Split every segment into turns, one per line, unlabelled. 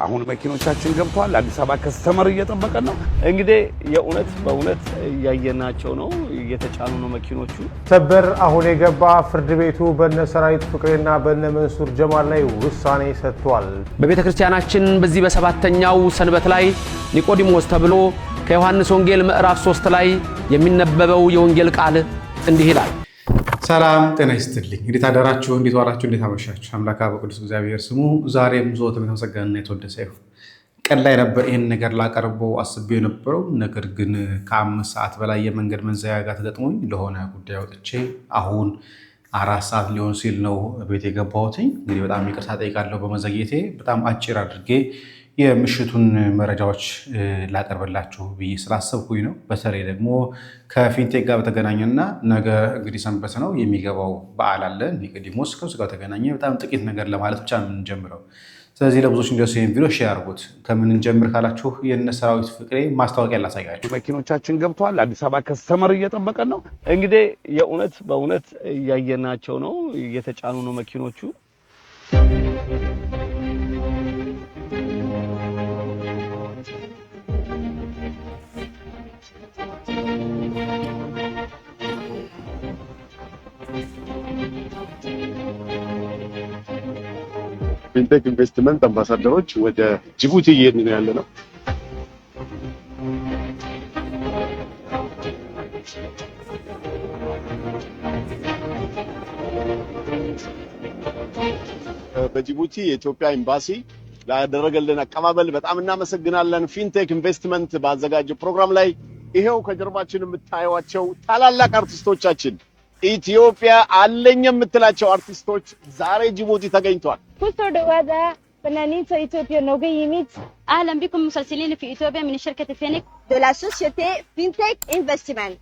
አሁን መኪኖቻችን ገብቷል። አዲስ አበባ ከስተመር እየጠበቀን ነው። እንግዲህ የእውነት በእውነት እያየናቸው ነው። እየተጫኑ ነው መኪኖቹ።
ሰበር አሁን የገባ ፍርድ ቤቱ በነ ሰራዊት ፍቅሬና በነ መንሱር ጀማል ላይ ውሳኔ ሰጥቷል።
በቤተ ክርስቲያናችን በዚህ በሰባተኛው ሰንበት ላይ ኒቆዲሞስ ተብሎ ከዮሐንስ ወንጌል ምዕራፍ 3 ላይ የሚነበበው የወንጌል ቃል እንዲህ ይላል።
ሰላም ጤና ይስጥልኝ። እንዴት አደራችሁ? እንዴት ዋላችሁ? እንዴት አመሻችሁ? አምላካ በቅዱስ እግዚአብሔር ስሙ ዛሬም ዘወትር የተመሰገነና የተወደሰ ይሁን። ቀን ላይ ነበር ይህን ነገር ላቀርበው አስቤው የነበረው። ነገር ግን ከ5 ሰዓት በላይ የመንገድ መንዘጋጋት ገጥሞኝ ለሆነ ጉዳይ ወጥቼ አሁን 4 ሰዓት ሊሆን ሲል ነው ቤት የገባሁት። እንግዲህ በጣም ይቅርታ ጠይቃለሁ በመዘግየቴ። በጣም አጭር አድርጌ የምሽቱን መረጃዎች ላቀርብላችሁ ብዬ ስላሰብኩኝ ነው። በተለይ ደግሞ ከፊንቴክ ጋር በተገናኘና ነገ እንግዲህ ሰንበት ነው የሚገባው በዓል አለ ኒቆዲሞስ። ከሱ ጋር ተገናኘ በጣም ጥቂት ነገር ለማለት ብቻ ነው የምንጀምረው። ስለዚህ ለብዙዎች እንዲደርሱ ይህን ቪዲዮ ሼር አድርጉት። ከምን እንጀምር ካላችሁ የነ ሰራዊት ፍቅሬ ማስታወቂያ ላሳያችሁ።
መኪኖቻችን ገብቷል። አዲስ አበባ ከስተመር እየጠበቀን ነው። እንግዲህ የእውነት በእውነት እያየናቸው ነው። እየተጫኑ ነው መኪኖቹ።
ፊንቴክ ኢንቨስትመንት አምባሳደሮች ወደ ጅቡቲ እየሄድን ነው ያለነው። በጅቡቲ የኢትዮጵያ ኤምባሲ ላደረገልን አቀባበል በጣም እናመሰግናለን። ፊንቴክ ኢንቨስትመንት ባዘጋጀው ፕሮግራም ላይ ይሄው ከጀርባችን የምታዩዋቸው ታላላቅ አርቲስቶቻችን ኢትዮጵያ አለኝ የምትላቸው አርቲስቶች ዛሬ ጅቡቲ ተገኝተዋል።
كنتوا دوادة فنانين إثيوبيا نوجي يميت. أهلا بكم مسلسلين في إثيوبيا من شركة فينيك
de la société Fintech Investment.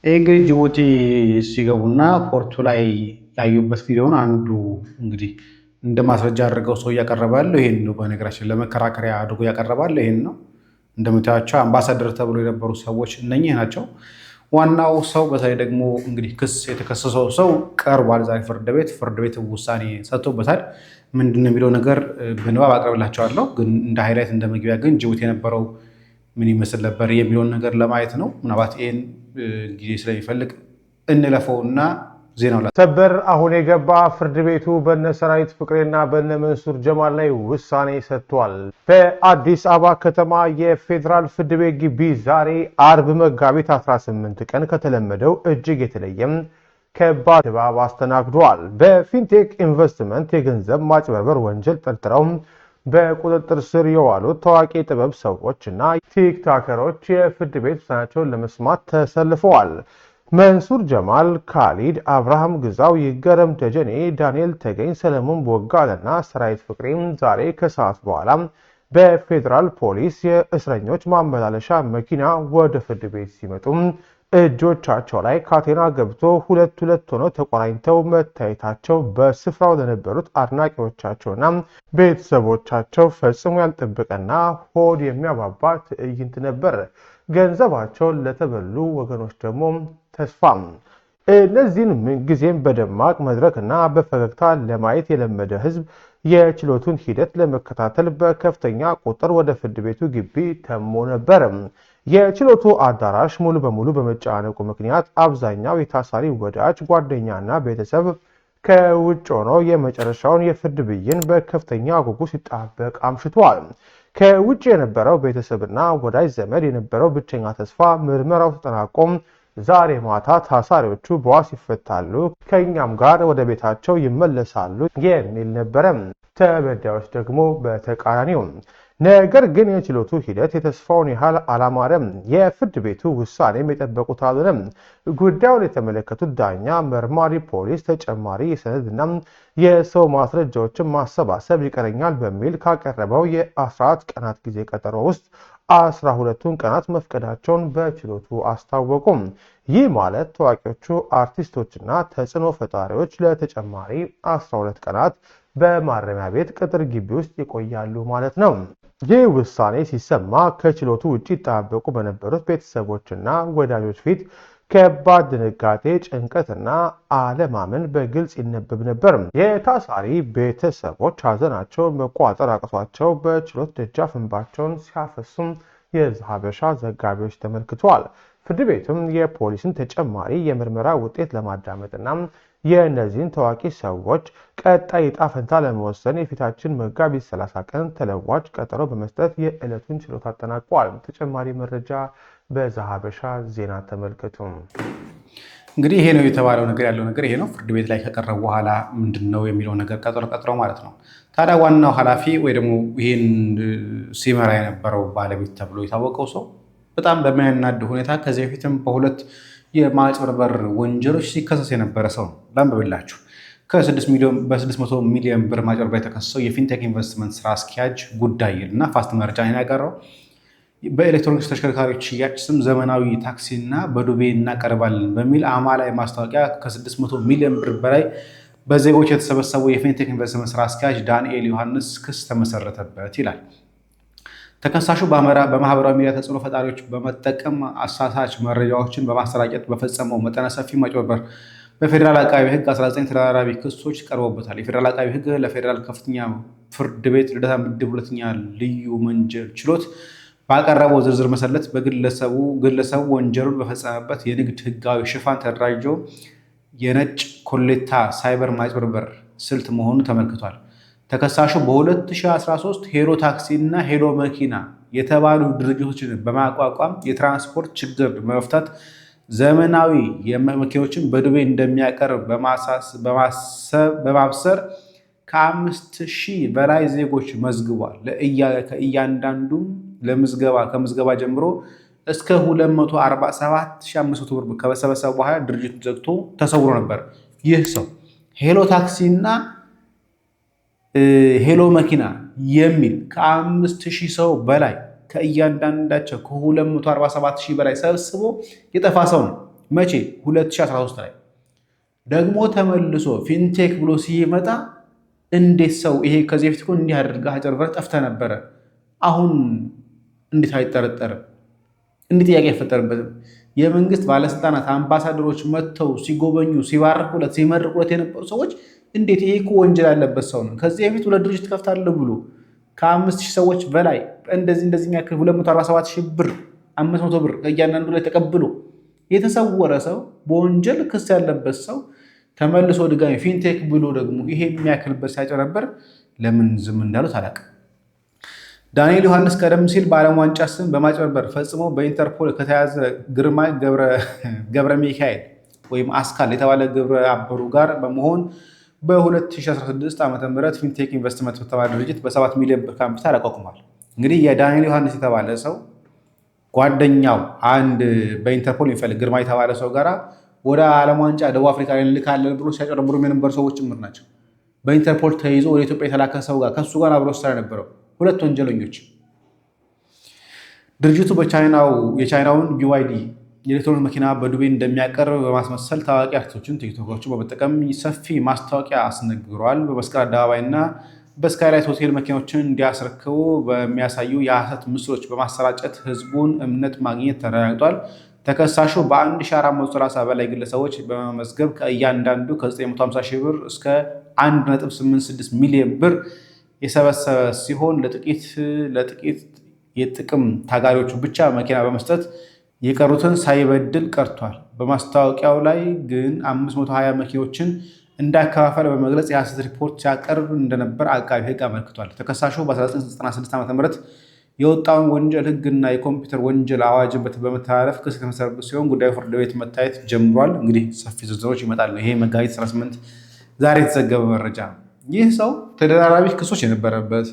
ይህ እንግዲህ ጅቡቲ ሲገቡና ፖርቱ ላይ ያዩበት ቪዲዮን አንዱ እንግዲህ እንደ ማስረጃ አድርገው ሰው እያቀረባለው ይሄን ነው። በነገራችን ለመከራከሪያ አድርጎ እያቀረባለው ይሄን ነው። እንደምታያቸው አምባሳደር ተብሎ የነበሩ ሰዎች እነኚህ ናቸው። ዋናው ሰው በተለይ ደግሞ እንግዲህ ክስ የተከሰሰው ሰው ቀርቧል ዛሬ ፍርድ ቤት ውሳኔ ሰጥቶበታል። ምንድን ነው የሚለው ነገር በንባብ አቅርብላቸዋለሁ። ግን እንደ ሃይላይት እንደ መግቢያ ግን ጅቡቲ የነበረው ምን ይመስል ነበር የሚለውን ነገር ለማየት ነው። ምናልባት ይሄን ጊዜ ስለሚፈልግ እንለፈውና ዜናው ላይ
ሰበር አሁን የገባ ፍርድ ቤቱ በነ ሰራዊት ፍቅሬና በነ መንሱር ጀማል ላይ ውሳኔ ሰጥቷል። በአዲስ አበባ ከተማ የፌዴራል ፍርድ ቤት ግቢ ዛሬ አርብ መጋቢት 18 ቀን ከተለመደው እጅግ የተለየም ከባድ ድባብ አስተናግዷል። በፊንቴክ ኢንቨስትመንት የገንዘብ ማጭበርበር ወንጀል ጠርጥረው በቁጥጥር ስር የዋሉት ታዋቂ ጥበብ ሰዎች እና ቲክቶከሮች የፍርድ ቤት ውሳኔያቸውን ለመስማት ተሰልፈዋል። መንሱር ጀማል፣ ካሊድ፣ አብርሃም ግዛው፣ ይገረም ደጀኔ፣ ዳንኤል ተገኝ፣ ሰለሞን ቦጋለና ሰራዊት ፍቅሬም ዛሬ ከሰዓት በኋላ በፌዴራል ፖሊስ የእስረኞች ማመላለሻ መኪና ወደ ፍርድ ቤት ሲመጡ እጆቻቸው ላይ ካቴና ገብቶ ሁለት ሆነው ተቆራኝተው መታየታቸው በስፍራው ለነበሩት አድናቂዎቻቸውና ቤተሰቦቻቸው ፈጽሞ ያልጠበቀና ሆድ የሚያባባ ትዕይንት ነበር። ገንዘባቸውን ለተበሉ ወገኖች ደግሞ ተስፋ። እነዚህን ምንጊዜም በደማቅ መድረክና በፈገግታ ለማየት የለመደ ህዝብ የችሎቱን ሂደት ለመከታተል በከፍተኛ ቁጥር ወደ ፍርድ ቤቱ ግቢ ተሞ ነበር። የችሎቱ አዳራሽ ሙሉ በሙሉ በመጨናነቁ ምክንያት አብዛኛው የታሳሪ ወዳጅ ጓደኛና ቤተሰብ ከውጭ ሆነው የመጨረሻውን የፍርድ ብይን በከፍተኛ ጉጉት ሲጠባበቅ አምሽቷል። ከውጭ የነበረው ቤተሰብና ወዳጅ ዘመድ የነበረው ብቸኛ ተስፋ ምርመራው ተጠናቆም ዛሬ ማታ ታሳሪዎቹ በዋስ ይፈታሉ፣ ከኛም ጋር ወደ ቤታቸው ይመለሳሉ የሚል ነበረ። ተበዳዮች ደግሞ በተቃራኒው። ነገር ግን የችሎቱ ሂደት የተስፋውን ያህል አላማረም። የፍርድ ቤቱ ውሳኔም የጠበቁት አልሆነም። ጉዳዩን የተመለከቱት ዳኛ መርማሪ ፖሊስ ተጨማሪ የሰነድና የሰው ማስረጃዎችን ማሰባሰብ ይቀረኛል በሚል ካቀረበው የ14 ቀናት ጊዜ ቀጠሮ ውስጥ 12ቱን ቀናት መፍቀዳቸውን በችሎቱ አስታወቁም። ይህ ማለት ታዋቂዎቹ አርቲስቶችና ተጽዕኖ ፈጣሪዎች ለተጨማሪ 12 ቀናት በማረሚያ ቤት ቅጥር ግቢ ውስጥ ይቆያሉ ማለት ነው። ይህ ውሳኔ ሲሰማ ከችሎቱ ውጪ ይጠባበቁ በነበሩት ቤተሰቦችና ወዳጆች ፊት ከባድ ድንጋጤ፣ ጭንቀትና አለማመን በግልጽ ይነበብ ነበር። የታሳሪ ቤተሰቦች ሀዘናቸውን መቋጠር አቅቷቸው በችሎት ደጃፍ እንባቸውን ሲያፈሱም የሀበሻ ዘጋቢዎች ተመልክተዋል። ፍርድ ቤቱም የፖሊስን ተጨማሪ የምርመራ ውጤት ለማዳመጥና የእነዚህን ታዋቂ ሰዎች ቀጣይ ዕጣ ፈንታ ለመወሰን የፊታችን መጋቢት 30 ቀን ተለዋጭ ቀጠሮ በመስጠት የዕለቱን ችሎት አጠናቋል። ተጨማሪ መረጃ በዛሀበሻ ዜና ተመልከቱ።
እንግዲህ ይሄ ነው የተባለው ነገር ያለው ነገር ይሄ ነው። ፍርድ ቤት ላይ ከቀረበ በኋላ ምንድነው የሚለው ነገር ቀጠሮ ማለት ነው። ታዲያ ዋናው ኃላፊ ወይ ደግሞ ይሄን ሲመራ የነበረው ባለቤት ተብሎ የታወቀው ሰው በጣም በሚያናድ ሁኔታ ከዚህ በፊትም በሁለት የማጭበርበር ወንጀሎች ሲከሰስ የነበረ ሰው ነው። ላንብብላችሁ። በ600 ሚሊዮን ብር ማጭበርበር የተከሰሰው የፊንቴክ ኢንቨስትመንት ስራ አስኪያጅ ጉዳይ እና ፋስት መረጃ ያቀረበው በኤሌክትሮኒክስ ተሽከርካሪዎች ሽያጭ ስም ዘመናዊ ታክሲና በዱቤ እናቀርባለን በሚል አማላይ ማስታወቂያ ከ600 ሚሊዮን ብር በላይ በዜጎች የተሰበሰበው የፊንቴክ ኢንቨስትመንት ስራ አስኪያጅ ዳንኤል ዮሐንስ ክስ ተመሰረተበት ይላል። ተከሳሹ በማህበራዊ ሚዲያ ተጽዕኖ ፈጣሪዎች በመጠቀም አሳሳች መረጃዎችን በማሰራጨት በፈጸመው መጠነ ሰፊ ማጭበርበር በፌዴራል አቃቢ ሕግ 19 ተደራራቢ ክሶች ቀርቦበታል። የፌዴራል አቃቢ ሕግ ለፌዴራል ከፍተኛ ፍርድ ቤት ልደታ ምድብ ሁለተኛ ልዩ ወንጀል ችሎት ባቀረበው ዝርዝር መሰረት ግለሰቡ ወንጀሉን በፈጸመበት የንግድ ህጋዊ ሽፋን ተደራጅቶ የነጭ ኮሌታ ሳይበር ማጭበርበር ስልት መሆኑ ተመልክቷል። ተከሳሹ በ2013 ሄሎ ታክሲ እና ሄሎ መኪና የተባሉ ድርጅቶችን በማቋቋም የትራንስፖርት ችግር በመፍታት ዘመናዊ የመኪኖችን በዱቤ እንደሚያቀርብ በማብሰር ከ5000 በላይ ዜጎች መዝግቧል። ከእያንዳንዱም ከምዝገባ ጀምሮ እስከ 247500 ብር ከበሰበሰበ በኋላ ድርጅቱ ዘግቶ ተሰውሮ ነበር። ይህ ሰው ሄሎ ታክሲ እና ሄሎ መኪና የሚል ከ5000 ሰው በላይ ከእያንዳንዳቸው ከ247000 በላይ ሰብስቦ የጠፋ ሰው ነው። መቼ? 2013 ላይ ደግሞ ተመልሶ ፊንቴክ ብሎ ሲመጣ እንዴት ሰው ይሄ ከዚህ በፊት እኮ እንዲህ አድርጋ አጭበርብረህ ጠፍተህ ነበረ፣ አሁን እንዴት አይጠረጠርም? እንዴት ጥያቄ አይፈጠርበትም? የመንግስት ባለስልጣናት አምባሳደሮች መጥተው ሲጎበኙ ሲባርኩለት ሲመርቁለት የነበሩ ሰዎች እንዴት ይሄ እኮ ወንጀል ያለበት ሰው ነው፣ ከዚህ በፊት ሁለት ድርጅት ከፍታለሁ ብሎ ከ5000 ሰዎች በላይ እንደዚህ የሚያክል 247000 ብር 500 ብር ከእያንዳንዱ ላይ ተቀብሎ የተሰወረ ሰው በወንጀል ክስ ያለበት ሰው ተመልሶ ድጋሚ ፊንቴክ ብሎ ደግሞ ይሄ የሚያክልበት ሲያጨረበር ለምን ዝም እንዳሉት አላውቅም። ዳንኤል ዮሐንስ ቀደም ሲል በዓለም ዋንጫ ስም በማጭበርበር ፈጽሞ በኢንተርፖል ከተያዘ ግርማ ገብረ ሚካኤል ወይም አስካል የተባለ ግብረ አበሩ ጋር በመሆን በ2016 ዓ.ም ፊንቴክ ኢንቨስትመንት በተባለ ድርጅት በ7 ሚሊዮን ብር ካፒታል አቋቁሟል። እንግዲህ የዳንኤል ዮሐንስ የተባለ ሰው ጓደኛው አንድ በኢንተርፖል የሚፈልግ ግርማ የተባለ ሰው ጋራ ወደ ዓለም ዋንጫ ደቡብ አፍሪካ ላይ ልካለን ብሎ ሲያጨረብሩ የነበሩ ሰዎች ጭምር ናቸው። በኢንተርፖል ተይዞ ወደ ኢትዮጵያ የተላከ ሰው ጋር ከሱ ጋር አብሮ ሰራ ነበረው ሁለት ወንጀለኞች። ድርጅቱ የቻይናውን BYD የኤሌክትሮኒክስ መኪና በዱቤ እንደሚያቀርብ በማስመሰል ታዋቂ አርቲስቶችን ቲክቶኮችን በመጠቀም ሰፊ ማስታወቂያ አስነግሯል። በመስቀል አደባባይና በስካይላይት ሆቴል መኪናዎችን እንዲያስረክቡ በሚያሳዩ የሐሰት ምስሎች በማሰራጨት ህዝቡን እምነት ማግኘት ተረጋግጧል። ተከሳሹ በ1430 በላይ ግለሰቦች በመመዝገብ ከእያንዳንዱ ከ950 ሺህ ብር እስከ 1.86 ሚሊዮን ብር የሰበሰበ ሲሆን ለጥቂት የጥቅም ታጋሪዎቹ ብቻ መኪና በመስጠት የቀሩትን ሳይበድል ቀርቷል። በማስታወቂያው ላይ ግን 520 መኪኖችን እንዳከፋፈለ በመግለጽ የሐሰት ሪፖርት ሲያቀርብ እንደነበር አቃቢ ሕግ አመልክቷል። ተከሳሹ በ1996 ዓ.ም የወጣውን ወንጀል ሕግና የኮምፒውተር ወንጀል አዋጅን በመተላለፍ ክስ የተመሰረተበት ሲሆን ጉዳዩ ፍርድ ቤት መታየት ጀምሯል። እንግዲህ ሰፊ ዝርዝሮች ይመጣሉ። ይሄ መጋቢት 18 ዛሬ የተዘገበ መረጃ። ይህ ሰው ተደራራቢ ክሶች የነበረበት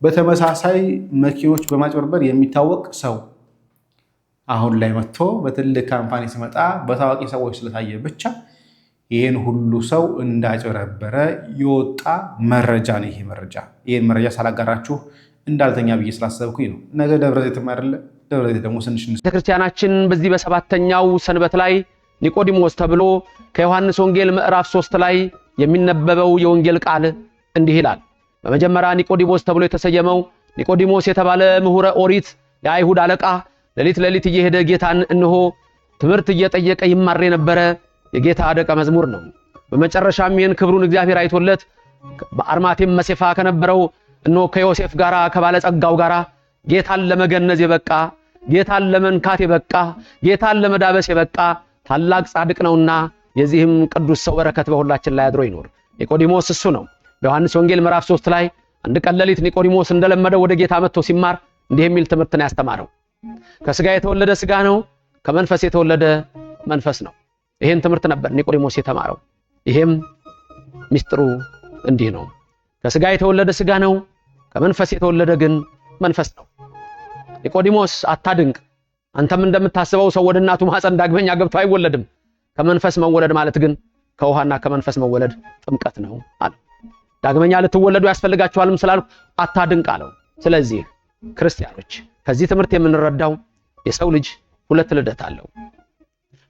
በተመሳሳይ መኪኖች በማጭበርበር የሚታወቅ ሰው አሁን ላይ መጥቶ በትልቅ ካምፓኒ ሲመጣ በታዋቂ ሰዎች ስለታየ ብቻ ይህን ሁሉ ሰው እንዳጭበረበረ የወጣ መረጃ ነው። ይሄ መረጃ ይህን መረጃ ሳላጋራችሁ እንዳልተኛ ብዬ ስላሰብኩኝ ነው። ነገ ደብረዘይትም አይደለ? ደብረዘይት ደግሞ ስንሽ
ቤተክርስቲያናችን በዚህ በሰባተኛው ሰንበት ላይ ኒቆዲሞስ ተብሎ ከዮሐንስ ወንጌል ምዕራፍ 3 ላይ የሚነበበው የወንጌል ቃል እንዲህ ይላል። በመጀመሪያ ኒቆዲሞስ ተብሎ የተሰየመው ኒቆዲሞስ የተባለ ምሁረ ኦሪት የአይሁድ አለቃ ሌሊት እየሄደ ጌታን እነሆ ትምህርት እየጠየቀ ይማር የነበረ የጌታ ደቀ መዝሙር ነው። በመጨረሻም ይህን ክብሩን እግዚአብሔር አይቶለት በአርማቴም መሴፋ ከነበረው ከዮሴፍ ጋራ ከባለጸጋው ጋራ ጌታን ለመገነዝ የበቃ ጌታን ለመንካት የበቃ ጌታን ለመዳበስ የበቃ ታላቅ ጻድቅ ነውና የዚህም ቅዱስ ሰው በረከት በሁላችን ላይ አድሮ ይኖር። ኒቆዲሞስ እሱ ነው። በዮሐንስ ወንጌል ምዕራፍ 3 ላይ አንድ ቀን ሌሊት ኒቆዲሞስ እንደለመደው ወደ ጌታ መጥቶ ሲማር እንዲህ የሚል ትምህርትን ያስተማረው፣ ከስጋ የተወለደ ስጋ ነው፣ ከመንፈስ የተወለደ መንፈስ ነው። ይሄን ትምህርት ነበር ኒቆዲሞስ የተማረው። ይሄም ሚስጥሩ እንዲህ ነው። ከስጋ የተወለደ ስጋ ነው፣ ከመንፈስ የተወለደ ግን መንፈስ ነው። ኒቆዲሞስ አታድንቅ፣ አንተም እንደምታስበው ሰው ወደ እናቱ ማህፀን ዳግመኛ ገብቶ አይወለድም። ከመንፈስ መወለድ ማለት ግን ከውሃና ከመንፈስ መወለድ ጥምቀት ነው አለ። ዳግመኛ ልትወለዱ ያስፈልጋችኋልም ስላልኩ አታድንቅ አለው። ስለዚህ ክርስቲያኖች ከዚህ ትምህርት የምንረዳው የሰው ልጅ ሁለት ልደት አለው።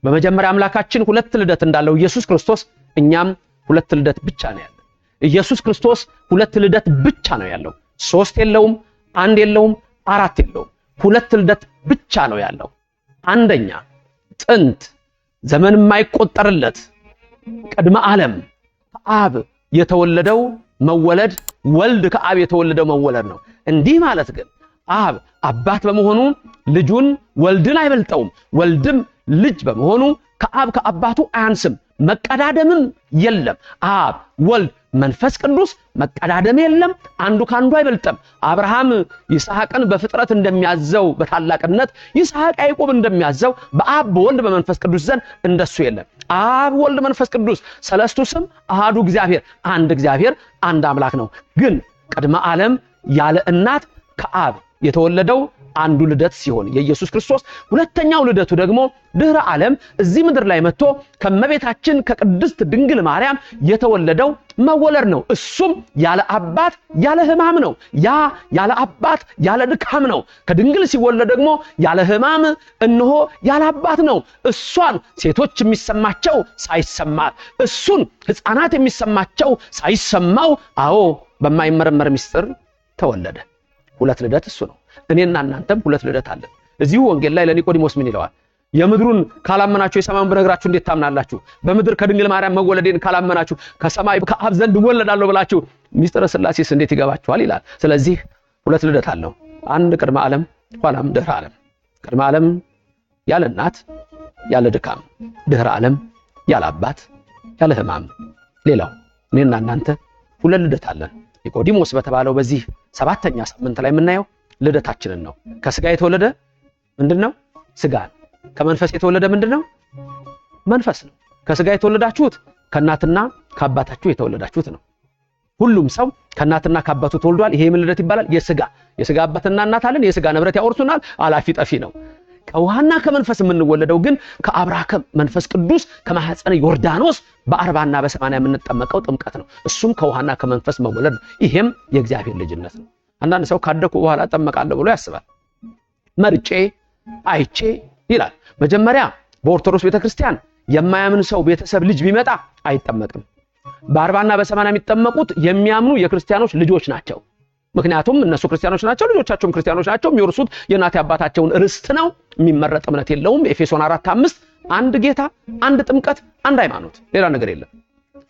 በመጀመሪያ አምላካችን ሁለት ልደት እንዳለው ኢየሱስ ክርስቶስ፣ እኛም ሁለት ልደት ብቻ ነው ያለው። ኢየሱስ ክርስቶስ ሁለት ልደት ብቻ ነው ያለው። 3 የለውም፣ 1 የለውም፣ 4 የለውም። ሁለት ልደት ብቻ ነው ያለው። አንደኛ ጥንት ዘመን የማይቆጠርለት ቅድመ ዓለም ከአብ የተወለደው መወለድ፣ ወልድ ከአብ የተወለደው መወለድ ነው። እንዲህ ማለት ግን አብ አባት በመሆኑ ልጁን ወልድን አይበልጠውም፣ ወልድም ልጅ በመሆኑ ከአብ ከአባቱ አያንስም፣ መቀዳደምም የለም። አብ ወልድ መንፈስ ቅዱስ መቀዳደም የለም፣ አንዱ ካንዱ አይበልጥም። አብርሃም ይስሐቅን በፍጥረት እንደሚያዘው በታላቅነት ይስሐቅ ያዕቆብ እንደሚያዘው በአብ በወልድ በመንፈስ ቅዱስ ዘንድ እንደሱ የለም። አብ ወልድ መንፈስ ቅዱስ ሰለስቱ ስም አሃዱ እግዚአብሔር፣ አንድ እግዚአብሔር አንድ አምላክ ነው። ግን ቅድመ ዓለም ያለ እናት ከአብ የተወለደው አንዱ ልደት ሲሆን የኢየሱስ ክርስቶስ ሁለተኛው ልደቱ ደግሞ ድህረ ዓለም እዚህ ምድር ላይ መጥቶ ከመቤታችን ከቅድስት ድንግል ማርያም የተወለደው መወለድ ነው። እሱም ያለ አባት ያለ ሕማም ነው። ያ ያለ አባት ያለ ድካም ነው። ከድንግል ሲወለድ ደግሞ ያለ ሕማም እነሆ ያለ አባት ነው። እሷን ሴቶች የሚሰማቸው ሳይሰማት፣ እሱን ሕፃናት የሚሰማቸው ሳይሰማው፣ አዎ በማይመረመር ምስጢር ተወለደ። ሁለት ልደት እሱ ነው። እኔና እናንተም ሁለት ልደት አለን። እዚሁ ወንጌል ላይ ለኒቆዲሞስ ምን ይለዋል? የምድሩን ካላመናችሁ የሰማዩን ብነግራችሁ እንዴት ታምናላችሁ? በምድር ከድንግል ማርያም መወለዴን ካላመናችሁ ከሰማይ ከአብ ዘንድ እወለዳለሁ ብላችሁ ሚስጥረ ሥላሴስ እንዴት ይገባችኋል ይላል። ስለዚህ ሁለት ልደት አለው። አንድ ቅድመ ዓለም፣ ኋላም ድህረ ዓለም። ቅድመ ዓለም ያለ እናት ያለ ድካም፣ ድህረ ዓለም ያለ አባት ያለ ሕማም። ሌላው እኔና እናንተ ሁለት ልደት አለን። ኒቆዲሞስ በተባለው በዚህ 7ኛ ሳምንት ላይ የምናየው ልደታችንን ነው። ከስጋ የተወለደ ምንድነው? ስጋ ነው። ከመንፈስ የተወለደ ምንድነው? መንፈስ ነው። ከስጋ የተወለዳችሁት ከእናትና ከአባታችሁ የተወለዳችሁት ነው። ሁሉም ሰው ከእናትና ከአባቱ ተወልዷል። ይሄ ምን ልደት ይባላል? የስጋ አባትና እናት አለን። የስጋ ንብረት ያወርሱናል። አላፊ ጠፊ ነው። ከውሃና ከመንፈስ የምንወለደው ግን ከአብራከ መንፈስ ቅዱስ ከማህፀነ ዮርዳኖስ በ40ና በ80 የምንጠመቀው ጥምቀት ነው። እሱም ከውሃና ከመንፈስ መወለድ ነው። ይሄም የእግዚአብሔር ልጅነት ነው። አንዳንድ ሰው ካደኩ በኋላ ጠመቃለሁ ብሎ ያስባል። መርጬ አይቼ ይላል። መጀመሪያ በኦርቶዶክስ ቤተክርስቲያን የማያምን ሰው ቤተሰብ ልጅ ቢመጣ አይጠመቅም። በ40ና በ80 የሚጠመቁት የሚያምኑ የክርስቲያኖች ልጆች ናቸው። ምክንያቱም እነሱ ክርስቲያኖች ናቸው፣ ልጆቻቸውም ክርስቲያኖች ናቸው። የሚወርሱት የእናት አባታቸውን ርስት ነው። የሚመረጥ እምነት የለውም። ኤፌሶን 4:5 አንድ ጌታ፣ አንድ ጥምቀት፣ አንድ ሃይማኖት፣ ሌላ ነገር የለም።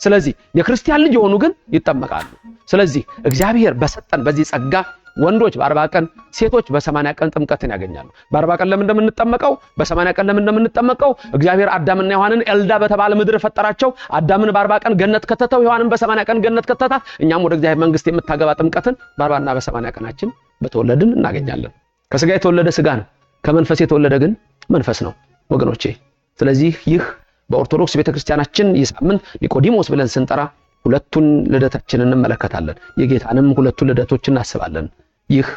ስለዚህ የክርስቲያን ልጅ የሆኑ ግን ይጠመቃሉ። ስለዚህ እግዚአብሔር በሰጠን በዚህ ጸጋ ወንዶች በ40 ቀን ሴቶች በ80 ቀን ጥምቀትን ያገኛሉ። በ40 ቀን ለምን እንደምንጠመቀው በ80 ቀን ለምን እንደምንጠመቀው እግዚአብሔር አዳምና ሔዋንን ኤልዳ በተባለ ምድር ፈጠራቸው። አዳምን በ40 ቀን ገነት ከተተው፣ ሔዋንን በ80 ቀን ገነት ከተታት። እኛም ወደ እግዚአብሔር መንግስት የምታገባ ጥምቀትን በ40ና በ80 ቀናችን በተወለድን እናገኛለን። ከስጋ የተወለደ ስጋ ነው፣ ከመንፈስ የተወለደ ግን መንፈስ ነው ወገኖቼ። ስለዚህ ይህ በኦርቶዶክስ ቤተክርስቲያናችን ይሳምን ኒቆዲሞስ ብለን ስንጠራ ሁለቱን ልደታችንን እንመለከታለን። የጌታንም ሁለቱን ልደቶች እናስባለን። ይህ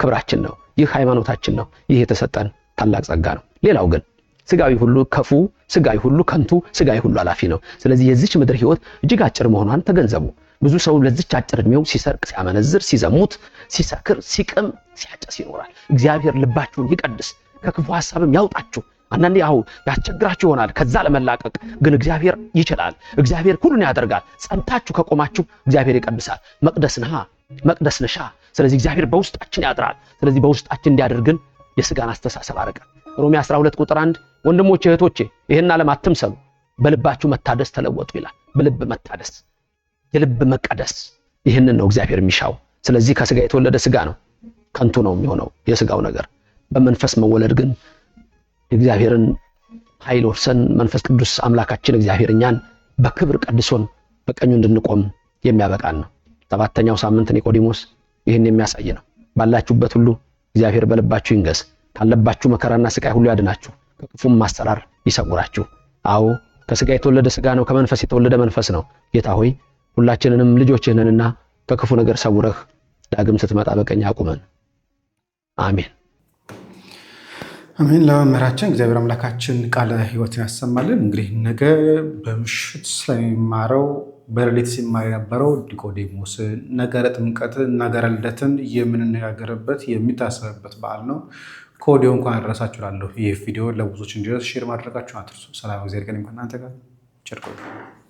ክብራችን ነው። ይህ ሃይማኖታችን ነው። ይህ የተሰጠን ታላቅ ጸጋ ነው። ሌላው ግን ስጋዊ ሁሉ ከፉ፣ ስጋዊ ሁሉ ከንቱ፣ ስጋዊ ሁሉ አላፊ ነው። ስለዚህ የዚች ምድር ህይወት እጅግ አጭር መሆኗን ተገንዘቡ። ብዙ ሰው ለዚች አጭር እድሜው ሲሰርቅ፣ ሲያመነዝር፣ ሲዘሙት፣ ሲሰክር፣ ሲቅም፣ ሲያጨስ ይኖራል። እግዚአብሔር ልባችሁን ይቀድስ፣ ከክፉ ሐሳብም ያውጣችሁ። አንዳንዴ ያው ያስቸግራችሁ ይሆናል። ከዛ ለመላቀቅ ግን እግዚአብሔር ይችላል። እግዚአብሔር ሁሉን ያደርጋል። ጸንታችሁ ከቆማችሁ እግዚአብሔር ይቀድሳል። መቅደስ ነሃ፣ መቅደስ ነሻ። ስለዚህ እግዚአብሔር በውስጣችን ያድራል። ስለዚህ በውስጣችን እንዲያደርግን የስጋን አስተሳሰብ አርቀን ሮሜ 12 ቁጥር 1 ወንድሞቼ እህቶቼ ይሄን ዓለም አትምሰሉ በልባችሁ መታደስ ተለወጡ ይላል። በልብ መታደስ፣ የልብ መቀደስ ይህንን ነው እግዚአብሔር የሚሻው። ስለዚህ ከስጋ የተወለደ ስጋ ነው፣ ከንቱ ነው የሚሆነው የስጋው ነገር። በመንፈስ መወለድ ግን እግዚአብሔርን ኃይል ወርሰን መንፈስ ቅዱስ አምላካችን እግዚአብሔር እኛን በክብር ቀድሶን በቀኙ እንድንቆም የሚያበቃን ነው። ሰባተኛው ሳምንት ኒቆዲሞስ ይህን የሚያሳይ ነው። ባላችሁበት ሁሉ እግዚአብሔር በልባችሁ ይንገስ፣ ካለባችሁ መከራና ስቃይ ሁሉ ያድናችሁ፣ ከክፉም ማሰራር ይሰውራችሁ። አዎ ከስጋ የተወለደ ስጋ ነው፣ ከመንፈስ የተወለደ መንፈስ ነው። ጌታ ሆይ ሁላችንንም ልጆችህ ነንና ከክፉ ነገር ሰውረህ ዳግም ስትመጣ በቀኝ አቁመን። አሜን
አሜን። ለመምህራችን እግዚአብሔር አምላካችን ቃለ ሕይወትን ያሰማልን። እንግዲህ ነገ በምሽት ስለሚማረው በሌሊት ሲማር የነበረው ኒቆዲሞስ ነገረ ጥምቀትን ነገረ ልደትን የምንነጋገርበት የሚታሰብበት በዓል ነው። ከወዲሁ እንኳን አደረሳችሁ እላለሁ። ይህ ቪዲዮ ለብዙዎች እንዲደርስ ሼር ማድረጋችሁን አትርሱ። ሰላም እግዚአብሔር ከእናንተ ጋር ይሁን።